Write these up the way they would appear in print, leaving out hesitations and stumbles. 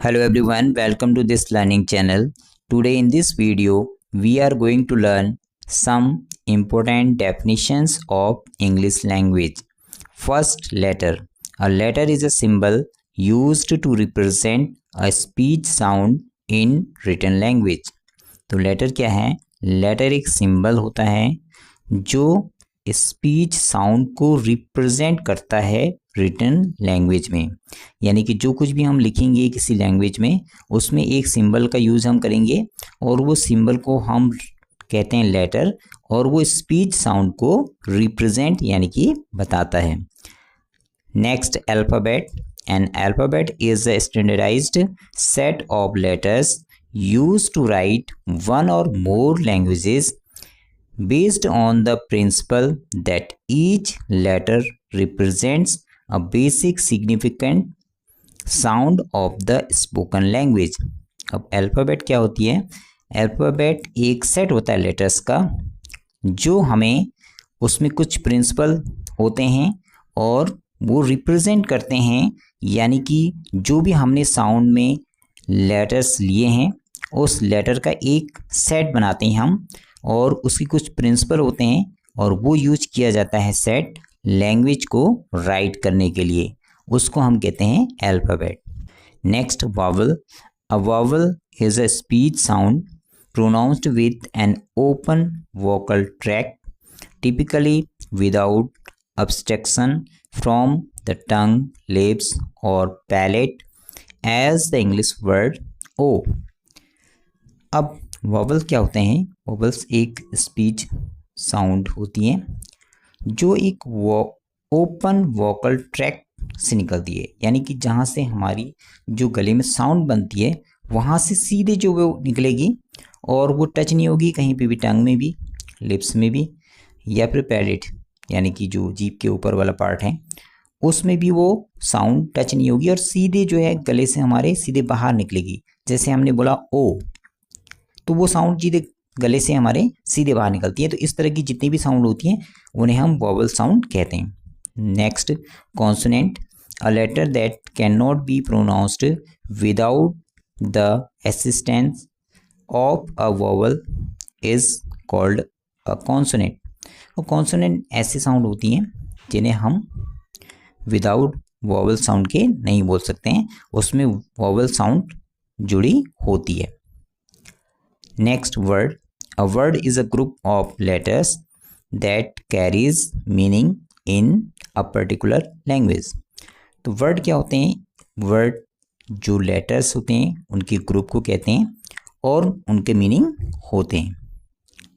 Hello everyone, welcome to this learning channel. Today in this video, we are going to learn some important definitions of English language. First, letter. A letter is a symbol used to represent a speech sound in written language. तो letter क्या है? Letter एक symbol होता है जो speech sound को represent करता है रिटन लैंग्वेज में। यानी कि जो कुछ भी हम लिखेंगे किसी लैंग्वेज में, उसमें एक सिंबल का यूज़ हम करेंगे और वो सिंबल को हम कहते हैं लेटर, और वो स्पीच साउंड को रिप्रेजेंट यानी कि बताता है। Next, alphabet. An alphabet is a standardised set of letters used to write one or more languages based on the principle that each letter represents a basic significant sound of the spoken language। अब alphabet क्या होती है? Alphabet एक set होता है letters का जो हमें उसमें कुछ प्रिंसिपल होते हैं और वो रिप्रेजेंट करते हैं, यानी कि जो भी हमने साउंड में लेटर्स लिए हैं उस लेटर का एक सेट बनाते हैं हम, और उसकी कुछ प्रिंसिपल होते हैं और वो यूज किया जाता है सेट लैंग्वेज को राइट करने के लिए। उसको हम कहते हैं alphabet. Next, vowel. A vowel is a speech sound pronounced with an open vocal track, typically without obstruction from the tongue, lips or palate, as the English word O। अब vowel क्या होते हैं? वॉवल्स एक speech sound होती हैं जो एक open vocal track से निकलती है, यानी कि जहाँ से हमारी जो गले में साउंड बनती है वहाँ से सीधे जो वो निकलेगी और वो टच नहीं होगी कहीं पे भी, टंग में भी, लिप्स में भी, या फिर पैलेट यानी कि जो जीभ के ऊपर वाला पार्ट है उसमें भी वो साउंड टच नहीं होगी और सीधे जो है गले से हमारे सीधे बाहर निकलेगी। जैसे हमने बोला ओ, तो वो साउंड सीधे गले से हमारे सीधे बाहर निकलती है। तो इस तरह की जितनी भी साउंड होती हैं उन्हें हम वॉवल साउंड कहते हैं। Next, consonant. A letter that can not be pronounced without the assistance of a vowel is called a consonant. और कॉन्सोनेंट ऐसी साउंड होती हैं जिन्हें हम विदाउट वॉवल साउंड के नहीं बोल सकते हैं, उसमें वॉवल साउंड जुड़ी होती है। Next, word. A word is a group of letters that carries meaning in a particular language. तो वर्ड क्या होते हैं? वर्ड जो लेटर्स होते हैं उनके ग्रुप को कहते हैं और उनके मीनिंग होते हैं।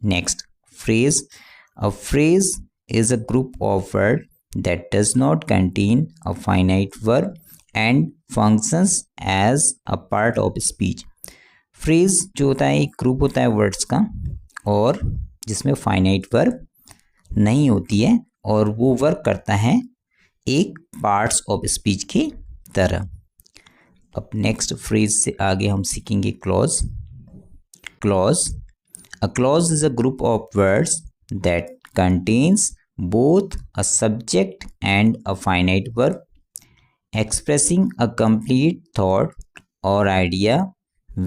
Next, phrase. A phrase is a group of words that does not contain a finite verb and functions as a part of speech। phrase जो होता है एक ग्रुप होता है वर्ड्स का और जिसमें फाइनाइट वर्ब नहीं होती है और वो वर्क करता है एक पार्ट्स ऑफ स्पीच की तरह। अब नेक्स्ट फ्रेज से आगे हम सीखेंगे clause. Clause. A clause is a group of words that contains both a subject and a finite verb expressing a complete thought or idea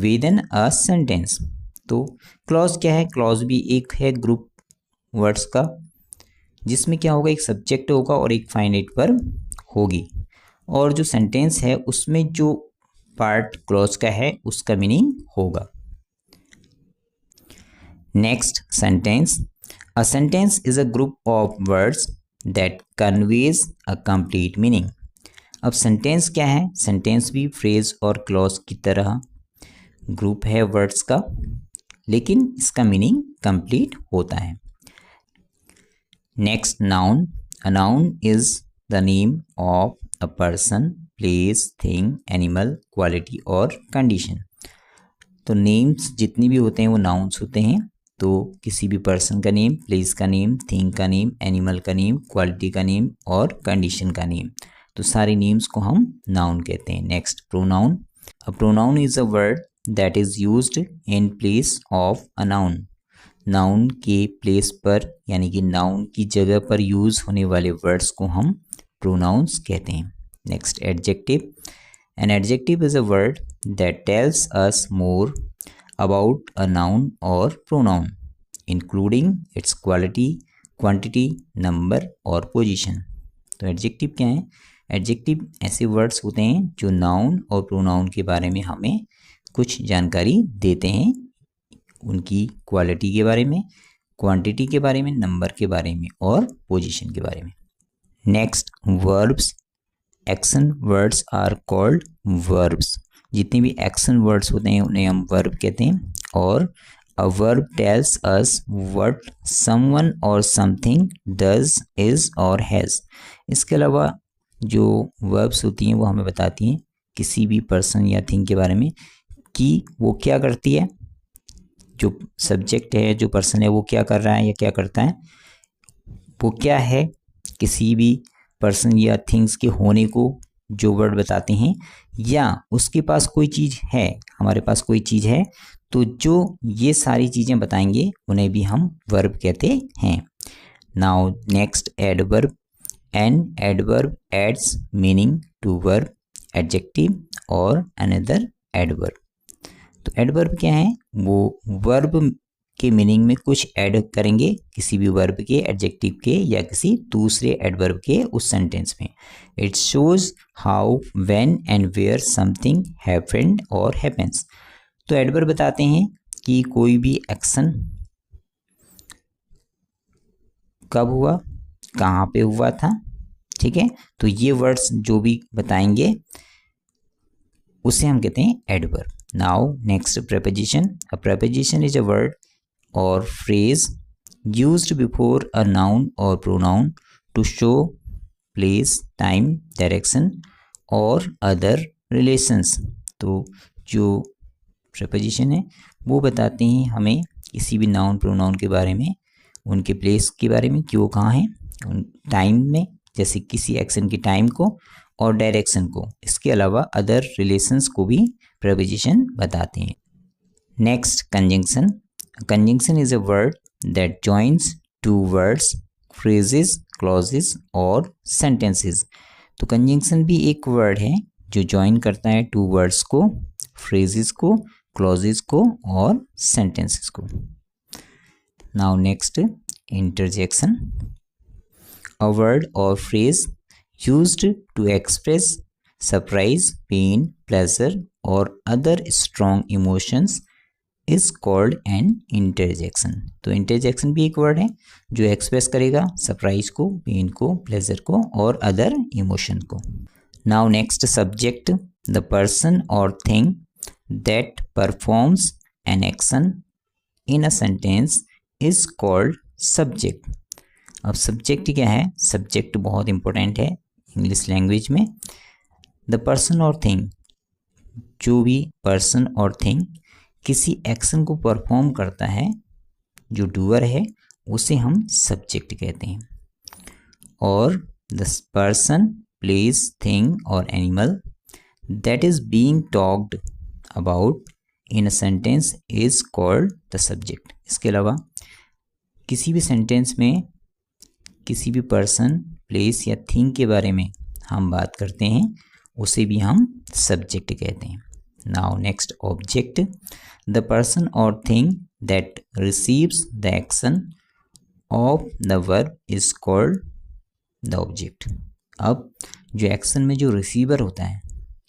within a sentence। तो clause क्या है? क्लॉज भी एक है ग्रुप वर्ड्स का जिसमें क्या होगा, एक सब्जेक्ट होगा और एक फाइनाइट वर्ब होगी, और जो सेंटेंस है उसमें जो पार्ट क्लॉज का है उसका मीनिंग होगा। Next, sentence. A sentence is a group of words that conveys a complete meaning। अब सेंटेंस क्या है? सेंटेंस भी फ्रेज और क्लॉज की तरह ग्रुप है वर्ड्स का, लेकिन इसका मीनिंग कंप्लीट होता है। Next, noun. A noun is the name of a person, place, thing, animal, quality और कंडीशन। तो नेम्स जितनी भी होते हैं वो नाउन्स होते हैं। तो किसी भी पर्सन का नेम, प्लेस का नेम, थिंग का नेम, एनिमल का नेम, क्वालिटी का नेम और कंडीशन का नेम, तो सारे नेम्स को हम नाउन कहते हैं। Next, pronoun. A pronoun is a word that is used in place of a noun. Noun के प्लेस पर यानी कि नाउन की जगह पर यूज होने वाले वर्ड्स को हम प्रोनाउंस कहते हैं। Next, adjective. An adjective is a word that tells us more about a noun or pronoun, including its quality, quantity, number और position. तो एडजेक्टिव क्या है? एडजेक्टिव ऐसे वर्ड्स होते हैं जो नाउन और प्रोनाउन के बारे में हमें कुछ जानकारी देते हैं, उनकी क्वालिटी के बारे में, क्वांटिटी के बारे में, नंबर के बारे में और पोजीशन के बारे में. Next, verbs. Action words are called verbs. जितने भी एक्शन वर्ड्स होते हैं उन्हें हम वर्ब कहते हैं. और a verb tells us what someone और समथिंग डज, इज और हैज़. इसके अलावा जो वर्ब्स होती हैं वो हमें बताती हैं किसी भी पर्सन या थिंग के बारे में कि वो क्या करती है. जो सब्जेक्ट है, जो पर्सन है, वो क्या कर रहा है या क्या करता है, वो क्या है. किसी भी पर्सन या थिंग्स के होने को जो वर्ड बताते हैं, या उसके पास कोई चीज़ है, हमारे पास कोई चीज़ है, तो जो ये सारी चीज़ें बताएंगे उन्हें भी हम वर्ब कहते हैं. Now next, adverb. An adverb adds meaning to verb, adjective और अनदर एडवर्ब. तो एडवर्ब क्या है? वो वर्ब के मीनिंग में कुछ ऐड करेंगे किसी भी वर्ब के, एडजेक्टिव के या किसी दूसरे एडवर्ब के उस सेंटेंस में. It shows how, when and where something happened और हैपेंस. तो एडवर्ब बताते हैं कि कोई भी एक्शन कब हुआ, कहाँ पे हुआ था. ठीक है, तो ये वर्ड्स जो भी बताएंगे उसे हम कहते हैं adverb. Now next, preposition. A preposition is a word or phrase used before a noun or pronoun to show place, time, direction or other relations. तो जो preposition है वो बताते हैं हमें किसी भी नाउन प्रोनाउन के बारे में, उनके प्लेस के बारे में कि वो कहाँ हैं, उन टाइम में, जैसे किसी एक्शन के टाइम को और डायरेक्शन को. इसके अलावा अदर रिलेशंस को भी preposition बताते हैं. Next, conjunction. Conjunction is a word that joins two words, phrases, clauses और सेंटेंसेस. तो कंजंक्शन भी एक वर्ड है जो ज्वाइन करता है टू वर्ड्स को, फ्रेजेस को, क्लॉजेस को और सेंटेंसेस को. Now next, interjection. A word or phrase used to express surprise, pain, pleasure or other strong emotions is called an interjection. तो interjection भी एक वर्ड है जो एक्सप्रेस करेगा सरप्राइज को, पेन को, प्लेजर को और अदर इमोशन को. Now next, subject. The person or thing that performs an action in a sentence is called subject. अब सब्जेक्ट क्या है? सब्जेक्ट बहुत इंपॉर्टेंट है इंग्लिश लैंग्वेज में. द पर्सन और थिंग, जो भी पर्सन और थिंग किसी एक्शन को परफॉर्म करता है, जो डूअर है, उसे हम सब्जेक्ट कहते हैं. और द पर्सन, प्लेस, थिंग और animal that is being talked about in a sentence is called the subject. इसके अलावा किसी भी सेंटेंस में किसी भी पर्सन, प्लेस या थिंग के बारे में हम बात करते हैं, उसे भी हम सब्जेक्ट कहते हैं. Now next, object. The person or thing that receives the action of the verb is called the object. अब जो एक्शन में जो रिसीवर होता है,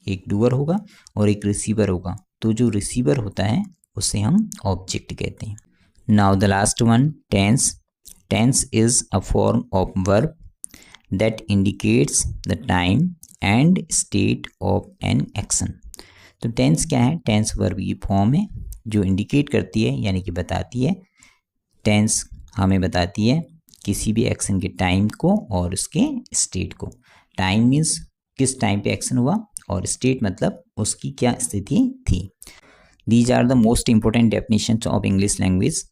एक डूअर होगा और एक रिसीवर होगा, तो जो रिसीवर होता है उसे हम ऑब्जेक्ट कहते हैं. Now the last one, tense. Tense is a form of verb that indicates the time and state of an action. तो टेंस क्या है? टेंस वर्ब की फॉर्म है जो इंडिकेट करती है, यानी कि बताती है. टेंस हमें बताती है किसी भी एक्शन के टाइम को और उसके स्टेट को. टाइम मीन्स किस टाइम पे एक्शन हुआ और स्टेट मतलब उसकी क्या स्थिति थी. These are the most important definitions of English language.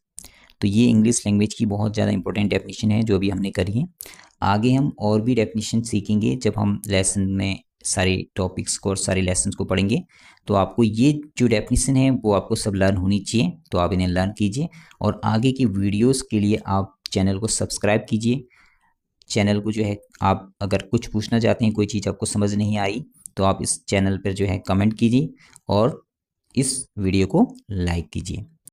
तो ये इंग्लिश लैंग्वेज की बहुत ज़्यादा इंपॉर्टेंट डेफिनेशन है जो भी हमने करी है. आगे हम और भी डेफिनेशन सीखेंगे जब हम लेसन में सारे टॉपिक्स को और सारे लेसन्स को पढ़ेंगे. तो आपको ये जो डेफिनेशन है वो आपको सब लर्न होनी चाहिए, तो आप इन्हें लर्न कीजिए. और आगे की वीडियोस के लिए आप चैनल को सब्सक्राइब कीजिए. चैनल को जो है, आप अगर कुछ पूछना चाहते हैं, कोई चीज़ आपको समझ नहीं आई, तो आप इस चैनल पर जो है कमेंट कीजिए और इस वीडियो को लाइक कीजिए।